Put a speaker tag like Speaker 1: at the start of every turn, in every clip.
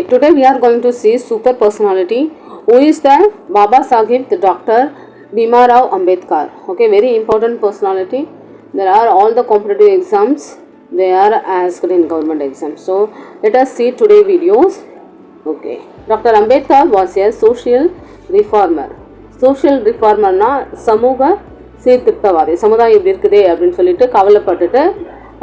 Speaker 1: Okay, today we are going to see super personality. Who is the Baba Sahib, the Dr. Bhimarao Ambedkar. Okay, very important personality. There are all the competitive exams. They are asked in government exams. So let us see today videos. Okay, Dr. Ambedkar was a social reformer. Social reformer na சமூக சீர்திருத்தவாதி. சமுதாயம் எப்படி இருக்குதே அப்படின்னு சொல்லிட்டு கவலைப்பட்டுட்டு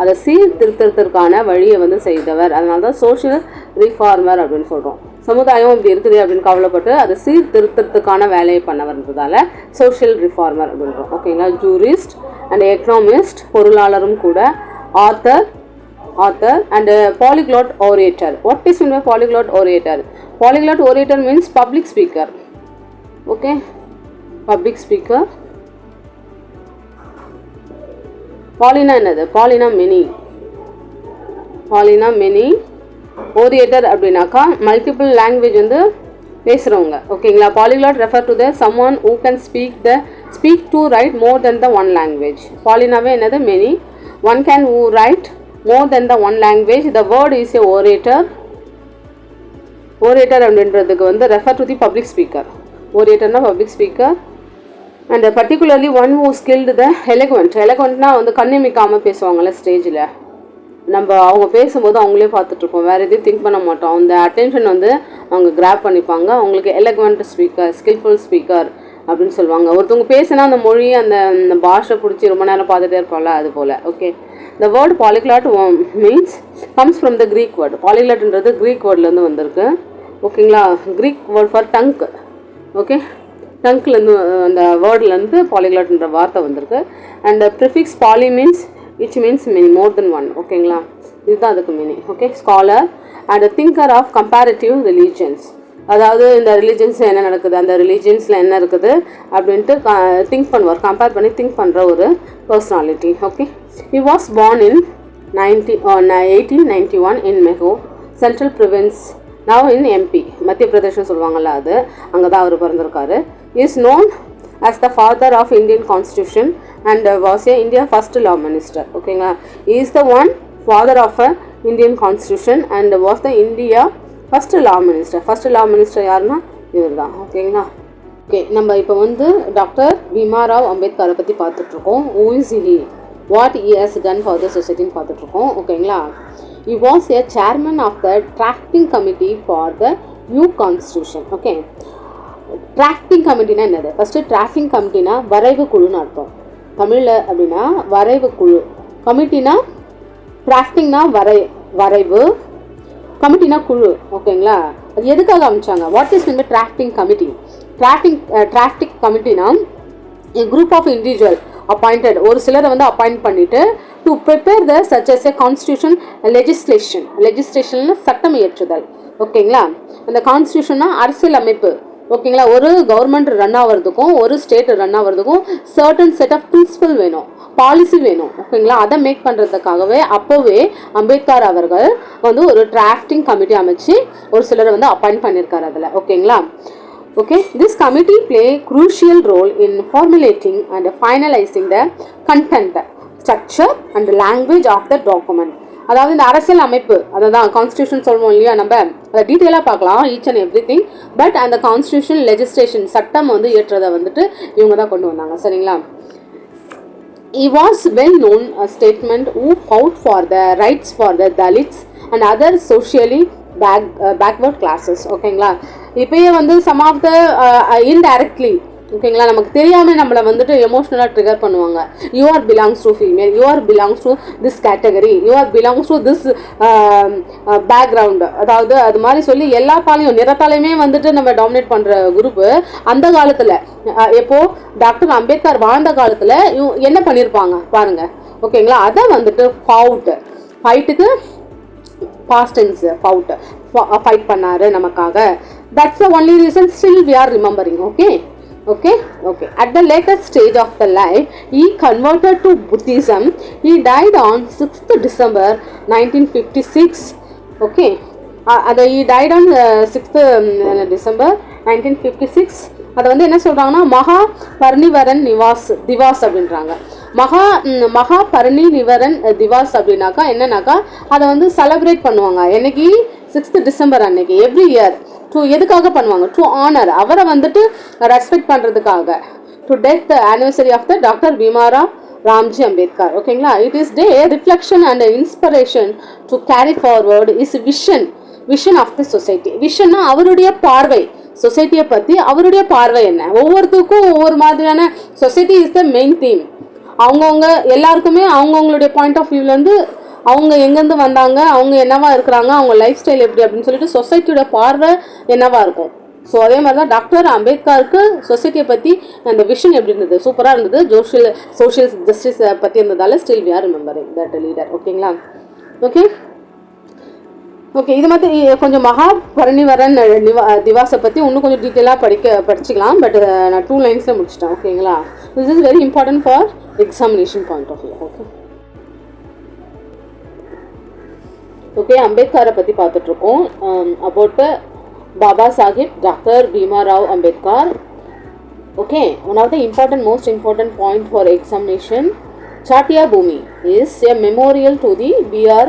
Speaker 1: அதை சீர்திருத்தத்திற்கான வழியை வந்து செய்தவர். அதனால தான் சோஷியல் ரிஃபார்மர் அப்படின்னு சொல்கிறோம். சமுதாயம் இப்படி இருக்குது அப்படின்னு கவலைப்பட்டு அதை சீர்திருத்தத்துக்கான வேலையை பண்ணவர்ன்றதால சோஷியல் ரிஃபார்மர் அப்படின்றோம். ஓகேங்களா. ஜூரிஸ்ட் அண்ட் எக்கனாமிஸ்ட், பொருளாளரும் கூட, author and polyglot orator. What is meant by polyglot orator? Polyglot orator means public speaker. Okay, public speaker. Paulina என்னது? Paulina many. Orator அப்படின்னாக்கா மல்டிபிள் லாங்குவேஜ் வந்து பேசுகிறவங்க. ஓகேங்களா. Polyglot refer to the someone who can speak to write more than the one language. பாலினாவே என்னது? many. One can who write more than the one language. The word is a orator. Orator அப்படின்றதுக்கு வந்து refer to the public speaker. Oratorனா public speaker. And particularly one who skilled the eloquent. Eloquentனா வந்து கண்ணிமிக்காமல் பேசுவாங்கள்ல ஸ்டேஜில். நம்ம அவங்க பேசும்போது அவங்களே பார்த்துட்ருப்போம், வேறு எதையும் திங்க் பண்ண மாட்டோம். அந்த அட்டென்ஷன் வந்து அவங்க கிராப் பண்ணிப்பாங்க. அவங்களுக்கு எலக்வெண்ட் ஸ்பீக்கர், ஸ்கில்ஃபுல் ஸ்பீக்கர் அப்படின்னு சொல்லுவாங்க. ஒருத்தவங்க பேசினா அந்த மொழி அந்த பாஷை பிடிச்சி ரொம்ப நேரம் பார்த்துட்டே இருப்பாங்கள்ல, அது போல். Okay, the word polyglot means comes from the Greek word. பாலிக்ளாட்ன்றது க்ரீக் வேர்ட்லேருந்து வந்திருக்கு. ஓகேங்களா. Greek word for tongue. Okay, டங்க்லேருந்து அந்த வேர்ட்லேருந்து பாலிக்ளாட்ன்ற வார்த்தை வந்திருக்கு. And prefix poly means which means many, more than one. ஓகேங்களா. இதுதான் அதுக்கு meaning. Okay, scholar and thinker of comparative religions. அதாவது இந்த ரிலீஜன்ஸில் என்ன நடக்குது, அந்த ரிலீஜன்ஸில் என்ன இருக்குது அப்படின்ட்டு திங்க் பண்ணுவார், கம்பேர் பண்ணி திங்க் பண்ணுற ஒரு personality. Okay, he was born in 1891 in Meho, Central Province, now in MP, மத்திய பிரதேசம் சொல்லுவாங்கள்ல, அது அங்கே தான் அவர் பிறந்திருக்காரு. is known as the father of Indian Constitution and was a India first law minister. ஓகேங்களா. he is the one father of a Indian Constitution and was the India first law minister. First law minister யாருன்னா இவர் தான். ஓகேங்களா. Okay, நம்ம இப்போ வந்து doctor Bhimrao அம்பேத்கரை பற்றி பார்த்துட்ருக்கோம். who is he, what he has done for the society பார்த்துட்ருக்கோம். ஓகேங்களா. he was a chairman of the drafting committee for the new constitution. Okay, drafting கமிட்டினா என்னது? ஃபஸ்ட்டு டிராஃப்டிங் கமிட்டினா வரைவு குழுன்னு அர்த்தம் தமிழில். அப்படின்னா வரைவு குழு. கமிட்டினா டிராஃப்டிங்னா வரைவு, கமிட்டினா குழு. ஓகேங்களா. அது எதுக்காக அமைச்சாங்க? What is mean by drafting committee? Drafting கமிட்டினா a group of individual appointed, ஒரு சிலரை வந்து அப்பாயிண்ட் பண்ணிட்டு to prepare the such S a constitution legislation சட்டம் இயற்றுதல். ஓகேங்களா. அந்த கான்ஸ்டியூஷன்னா அரசியல் அமைப்பு. ஓகேங்களா. ஒரு கவர்மெண்ட் ரன் ஆகிறதுக்கும் ஒரு ஸ்டேட் ரன் ஆகிறதுக்கும் சர்டன் செட் ஆஃப் பிரின்சிபல் வேணும், பாலிசி வேணும். ஓகேங்களா. அதை மேக் பண்ணுறதுக்காகவே அப்போவே அம்பேத்கர் அவர்கள் வந்து ஒரு டிராஃப்டிங் கமிட்டி அமைச்சு ஒரு சிலரை வந்து அப்பாயிண்ட் பண்ணியிருக்காரு அதில். ஓகேங்களா. Okay, this committee play crucial role in formulating and finalizing the content, structure and language of the document. அதாவது இந்த அரசியல் அமைப்பு, அதை தான் கான்ஸ்டியூஷன் சொல்லுவோம் இல்லையா, நம்ம அதை டீட்டெயிலாக பார்க்கலாம் each and every thing. But அந்த கான்ஸ்டியூஷன் லெஜிஸ்லேஷன் சட்டம் வந்து இயற்றதை வந்துட்டு இவங்க தான் கொண்டு வந்தாங்க. சரிங்களா. he was well known statement who fought for the rights for the Dalits and other socially backward classes. ஓகேங்களா. இப்போயே வந்து சம் ஆஃப் த இன்டைரக்ட்லி, ஓகேங்களா, நமக்கு தெரியாமல் நம்மளை வந்துட்டு எமோஷ்னலாக ட்ரிகர் பண்ணுவாங்க. You are belongs to female, you are belongs to this category, you are belongs to this background, அதாவது அது மாதிரி சொல்லி எல்லா பாலையும் நிறத்தாலையுமே வந்துட்டு நம்ம டாமினேட் பண்ணுற குரூப்பு அந்த காலத்தில். எப்போது டாக்டர் அம்பேத்கர் வாழ்ந்த காலத்தில் என்ன பண்ணியிருப்பாங்க பாருங்கள். ஓகேங்களா. அதை வந்துட்டு ஃபைட்டுக்கு past tense fight பண்ணாரு நமக்காக. That's the only reason still we are remembering. Okay. At the latest stage of the life, he converted to Buddhism. He died on 6th December 1956. Okay. He died on 6th December 1956. அதை வந்து என்ன சொல்கிறாங்கன்னா மகா பரிநிவரன் திவாஸ் அப்படின்றாங்க. மகா பரிநிவரன் திவாஸ் அப்படின்னாக்கா என்னன்னாக்கா அதை வந்து செலிப்ரேட் பண்ணுவாங்க. என்னைக்கு 6th December அன்னைக்கு எவ்ரி இயர் டு எதுக்காக பண்ணுவாங்க, டு ஆனர் அவரை வந்துட்டு ரெஸ்பெக்ட் பண்ணுறதுக்காக, to death anniversary of the doctor Bhimrao Ramji Ambedkar. ஓகேங்களா. It is day reflection and inspiration to carry forward is vision of the society. விஷன்னா அவருடைய பார்வை, சொசைட்டியை பற்றி அவருடைய பார்வை என்ன, ஒவ்வொருத்துக்கும் ஒவ்வொரு மாதிரியான society is the main theme. அவங்கவுங்க எல்லாருக்குமே அவங்கவுங்களுடைய பாயிண்ட் ஆஃப் வியூலேருந்து அவங்க எங்கேருந்து வந்தாங்க, அவங்க என்னவா இருக்கிறாங்க, அவங்க லைஃப் ஸ்டைல் எப்படி அப்படின்னு சொல்லிட்டு சொசைட்டியோட பார்வை என்னவா இருக்கும். ஸோ அதே மாதிரி தான் டாக்டர் அம்பேத்கருக்கு சொசைட்டியை பற்றி அந்த விஷன் எப்படி இருந்தது, சூப்பராக இருந்தது. சோஷியல் ஜஸ்டிஸ் பற்றி இருந்ததால் still we are remembering that leader. ஓகேங்களா. ஓகே ஓகே இது மாதிரி கொஞ்சம் மகா பரிநிவரன் திவாஸை பற்றி இன்னும் கொஞ்சம் டீட்டெயிலாக படிச்சுக்கலாம். பட் நான் 2 லைன்ஸில் முடிச்சிட்டேன். ஓகேங்களா. This is very important for examination point of view. Okay okay அம்பேத்கரை பற்றி பார்த்துட்ருக்கோம். About Baba Sahib Dr. Bhimarao Ambedkar. Okay, one of the most important point for examination, Chatya Bhumi is a memorial to the B.R.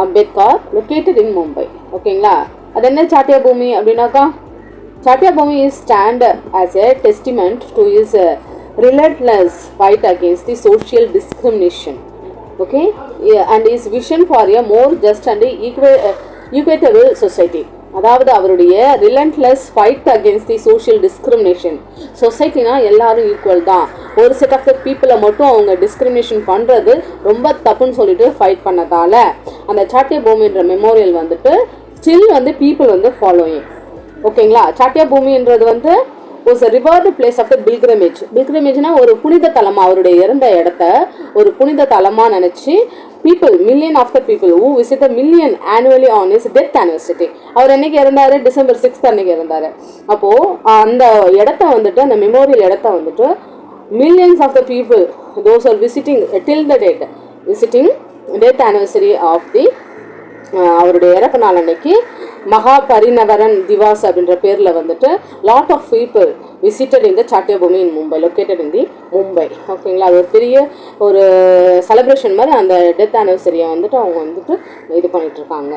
Speaker 1: Ambedkar located in Mumbai. ஓகேங்களா. அது என்ன Chatya Bhumi அப்படின்னாக்கா, Chatya Bhumi is stand as a testament to his relentless fight against the social discrimination. Okay, and his vision for a more just and equitable society. அதாவது அவருடைய relentless fight against the social discrimination. சொசைட்டினா எல்லாரும் equal தான், ஒரு set of the பீப்புளை மட்டும் அவங்க discrimination பண்ணுறது ரொம்ப தப்புன்னு சொல்லிட்டு ஃபைட் பண்ணதால அந்த சாட்டிய பூமின்ற மெமோரியல் வந்துட்டு ஸ்டில் வந்து பீப்புள் வந்து ஃபாலோயிங். ஓகேங்களா. சாட்டிய பூமின்றது வந்து was a revered place of the pilgrimage. pilgrimageனா ஒரு புனித தலமா, அவருடைய இறந்த இடத்த ஒரு புனித தலமா நினைச்சு people, million of the people who visit a million annually on his death anniversary. அவர் என்னைக்கு இறந்தாரு, December 6th அன்னைக்கு இறந்தாரு. அப்போ அந்த இடத்த வந்துட்டு, அந்த மெமோரியல் இடத்த வந்துட்டு millions of the people those are visiting till the date visiting death anniversary of the அவருடைய இறப்பு நாள் அன்னைக்கு மகா பரிநவரன் திவாஸ் அப்படின்ற பேரில் வந்துட்டு லாட் ஆஃப் பீப்புள் விசிட்டட் இந்த சாட்டிய பூமி இன் மும்பை, லொக்கேட்டட் இன் தி மும்பை. ஓகேங்களா. அது ஒரு பெரிய ஒரு செலிப்ரேஷன் மாதிரி அந்த டெத் ஆனிவர்சரியை வந்துட்டு அவங்க வந்துட்டு இது பண்ணிகிட்ருக்காங்க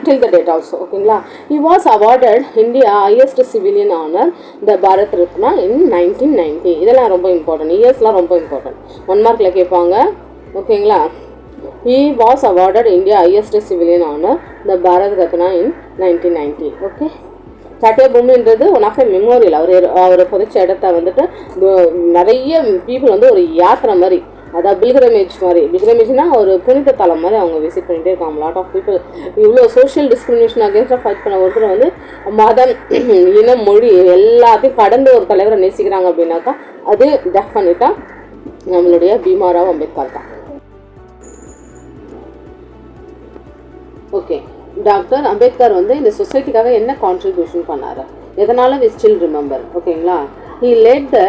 Speaker 1: டில் த டேட் ஆல்சோ. ஓகேங்களா. He was awarded India highest civilian honour the Bharat Ratna in 1990. இதெல்லாம் ரொம்ப இம்பார்ட்டன்ட், இயர்ஸ்லாம் ரொம்ப இம்பார்ட்டன்ட், 1 மார்க்கில் கேட்பாங்க. ஓகேங்களா. He was awarded India highest civilian honor, the Bharat Ratna in 1990. Okay. சாட்டிய பூமின்றது ஒன் ஆஃப் த மெமோரியல். அவரை புதைச்ச இடத்த வந்துட்டு நிறைய பீப்புள் வந்து ஒரு யாத்திரை மாதிரி, அதாவது பில்கிரமேஜ் மாதிரி, பில்கிரமேஜ்னா ஒரு புனித தலம் மாதிரி அவங்க விசிட் பண்ணிகிட்டே இருக்காங்க. லாட் ஆஃப் பீப்புள் இவ்வளோ சோஷியல் டிஸ்கிரிமினேஷன் அகேன்ஸ்டாக ஃபைட் பண்ண ஒருத்தர் வந்து மதம், இனம், மொழி எல்லாத்தையும் கடந்து ஒரு தலைவரை நேசிக்கிறாங்க அப்படின்னாக்கா அது டெஃபினட்டாக நம்மளுடைய பீமாராவ் அம்பேத்கர் தான். ஓகே. டாக்டர் அம்பேத்கர் வந்து இந்த சொசைட்டிக்காக என்ன கான்ட்ரிபியூஷன் பண்ணார், எதனால் வி ஸ்டில் ரிமெம்பர். ஓகேங்களா. He led the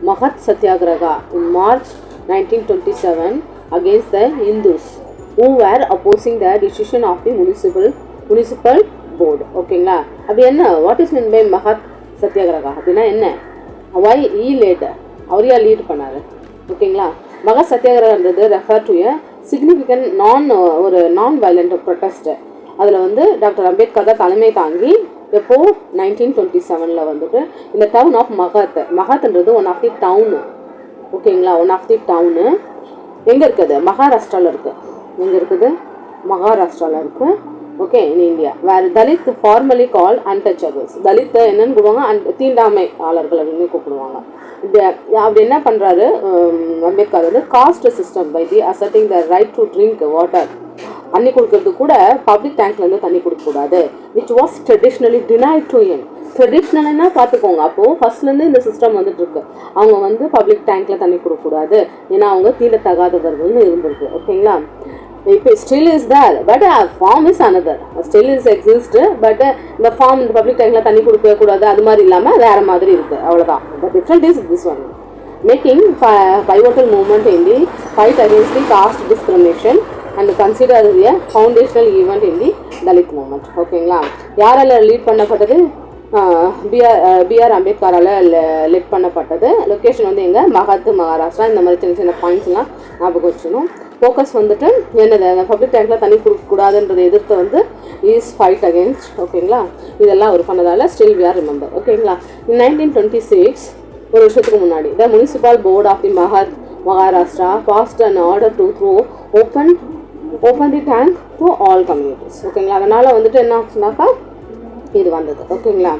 Speaker 1: Mahad Satyagraha in March 1927 against the Hindus who were opposing the decision of the municipal board. ஓகேங்களா. அப்படி என்ன, வாட் இஸ் மீன் பை மகத் சத்யாகிரகா அப்படின்னா என்ன, why he led, அவரையா லீட் பண்ணார். ஓகேங்களா. மகத் சத்யாகிரகன்றது ரெஃபர் டு எ சிக்னிஃபிகண்ட் நான் violent protest. அதில் வந்து டாக்டர் அம்பேத்கர் தான் தலைமை தாங்கி எப்போது 1927 வந்துட்டு இந்த டவுன் ஆஃப் மகத்ன்றது ஒன் ஆஃப் தி டவுனு. ஓகேங்களா. ஒன் ஆஃப் தி டவுனு எங்கே இருக்குது, மகாராஷ்டிராவில் இருக்குது. எங்கே இருக்குது, மகாராஷ்டிராவில் இருக்குது. ஓகே. இன் இந்தியா வேறு தலித் ஃபார்மலி கால் அன்டச்சபிள்ஸ். தலித் என்னன்னு கூப்பிடுவாங்க, தீண்டாமையாளர்கள் அப்படின்னு கூப்பிடுவாங்க. அப்படி என்ன பண்ணுறாரு அம்பேத்கர் வந்து, caste system by the asserting the right to drink water. தண்ணி கொடுக்கறது கூட பப்ளிக் டேங்க்லேருந்து தண்ணி கொடுக்கக்கூடாது, which was traditionally denied to him. ட்ரெடிஷ்னல்னா பார்த்துக்கோங்க, அப்போது ஃபர்ஸ்ட்லேருந்து இந்த சிஸ்டம் வந்துட்டு இருக்கு. அவங்க வந்து பப்ளிக் டேங்க்கில் தண்ணி கொடுக்கக்கூடாது, ஏன்னா அவங்க தீண்டத்தகாதவர்கள்னு இருந்திருக்கு. ஓகேங்களா. இப்போ still is there, but form is another. Still is exist, but இந்த ஃபார்ம் இந்த பப்ளிக் டேங்க்ல தண்ணி கொடுக்கக்கூடாது அது மாதிரி இல்லாமல் வேறு மாதிரி இருக்குது, அவ்வளோதான். The different is this one. Making pivotal movement in the fight against the caste discrimination and considered a foundational event in the Dalit movement. ஓகேங்களா. யாரால் லீட் பண்ணப்பட்டது, பிஆர் அம்பேத்கரால் லெட் பண்ணப்பட்டது. லொக்கேஷன் வந்து எங்கே, மகாராஷ்டிரா. இந்த மாதிரி சின்ன சின்ன பாயிண்ட்ஸ்லாம் ஞாபகம் வச்சுக்கணும். ஃபோக்கஸ் வந்துட்டு என்னது, அந்த பப்ளிக் டேங்க்கில் தண்ணி கொடுக்கக்கூடாதுன்றதை எதிர்த்து வந்து இஸ் ஃபைட் அகேன்ஸ்ட். ஓகேங்களா, இதெல்லாம் அவர் பண்ணதால் ஸ்டில் வி ஆர் ரிமெம்பர். ஓகேங்களா. In 1926 ஒரு வருஷத்துக்கு முன்னாடி the municipal board of the Maharashtra passed an order to open the tank to all communities. ஓகேங்களா, அதனால் வந்துட்டு என்ன ஆச்சுனாக்கா இது வந்தது. ஓகேங்களா.